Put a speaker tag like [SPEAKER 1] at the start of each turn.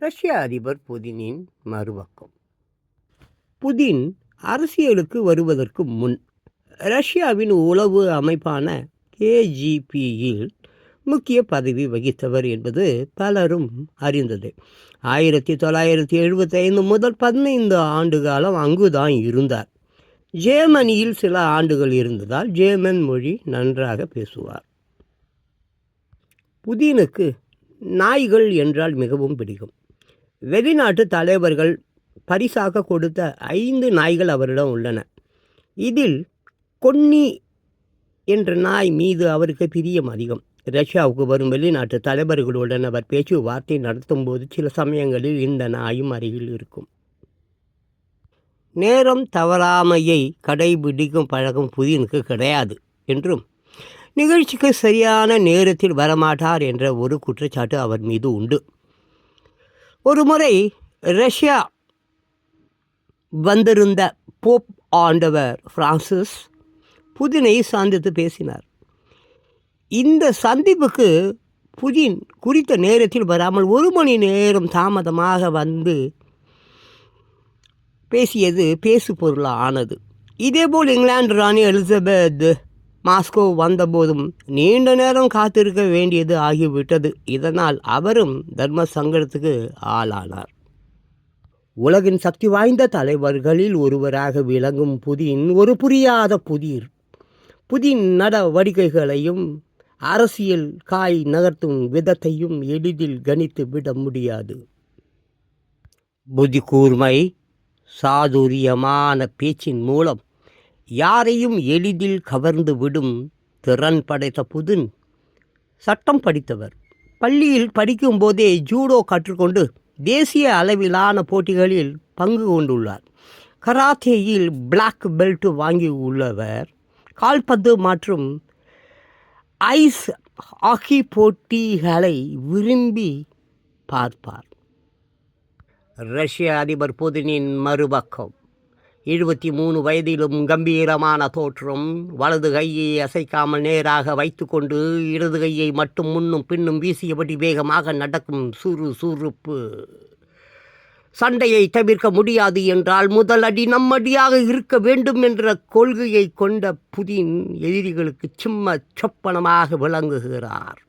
[SPEAKER 1] ரஷ்ய அதிபர் புதினின் மறுபக்கம். புதின் அரசியலுக்கு வருவதற்கு முன் ரஷ்யாவின் உளவு அமைப்பான கேஜிபியில் முக்கிய பதவி வகித்தவர் என்பது பலரும் அறிந்தது. 1975 முதல் 15 ஆண்டு காலம் அங்குதான் இருந்தார். ஜெர்மனியில் சில ஆண்டுகள் இருந்ததால் ஜெர்மன் மொழி நன்றாக பேசுவார். புதினுக்கு நாய்கள் என்றால் மிகவும் பிடிக்கும். வெளிநாட்டு தலைவர்கள் பரிசாக கொடுத்த 5 நாய்கள் அவரிடம் உள்ளன. இதில் கொன்னி என்ற நாய் மீது அவருக்கு பிரியம் அதிகம். ரஷ்யாவுக்கு வரும் வெளிநாட்டு தலைவர்களுடன் அவர் பேச்சுவார்த்தை நடத்தும்போது சில சமயங்களில் இந்த நாயும் அருகில் இருக்கும். நேரம் தவறாமையை கடைபிடிக்கும் பழக்கம் புதினுக்கு கிடையாது என்றும் நிகழ்ச்சிக்கு சரியான நேரத்தில் வரமாட்டார் என்ற ஒரு குற்றச்சாட்டு அவர் மீது உண்டு. ஒரு முறை ரஷ்யா வந்திருந்த போப் ஆண்டவர் பிரான்சிஸ் புதினை சந்தித்து பேசினார். இந்த சந்திப்புக்கு புதின் குறித்த நேரத்தில் வராமல் 1 மணி நேரம் தாமதமாக வந்து பேசியது பேசு பொருளாக ஆனது. இதேபோல் இங்கிலாந்து ராணி எலிசபெத் மாஸ்கோ வந்தபோதும் நீண்ட நேரம் காத்திருக்க வேண்டியது ஆகிவிட்டது. இதனால் அவரும் தர்ம சங்கடத்துக்கு ஆளானார். உலகின் சக்தி வாய்ந்த தலைவர்களில் ஒருவராக விளங்கும் புதின் ஒரு புரியாத புதிர். புதின் நடவடிக்கைகளையும் அரசியல் காய் நகர்த்தும் விதத்தையும் எளிதில் கணித்து விட முடியாது. புத்தி கூர்மை, சாதுரியமான பேச்சின் மூலம் யாரையும் எளிதில் கவர்ந்து விடும் திறன் படைத்த புதின் சட்டம் படித்தவர். பள்ளியில் படிக்கும் போதே ஜூடோ கற்றுக்கொண்டு தேசிய அளவிலான போட்டிகளில் பங்கு கொண்டுள்ளார். கராத்தேயில் பிளாக் பெல்ட் வாங்கி உள்ளவர். கால்பந்து மற்றும் ஐஸ் ஹாக்கி போட்டிகளை விரும்பி பார்ப்பார். ரஷ்ய அதிபர் புதினின் மறுபக்கம். 73 வயதிலும் கம்பீரமான தோற்றம். வலது கையை அசைக்காமல் நேராக வைத்துக்கொண்டு இடது கையை மட்டும் முன்னும் பின்னும் வீசியபடி வேகமாக நடக்கும் சுறுசுறுப்பு. சண்டையை தவிர்க்க முடியாது என்றால் முதல் அடி நம்மடியாக இருக்க வேண்டும் என்ற கொள்கையை கொண்ட புதின் எதிரிகளுக்கு சிம்ம சொப்பனமாக விளங்குகிறார்.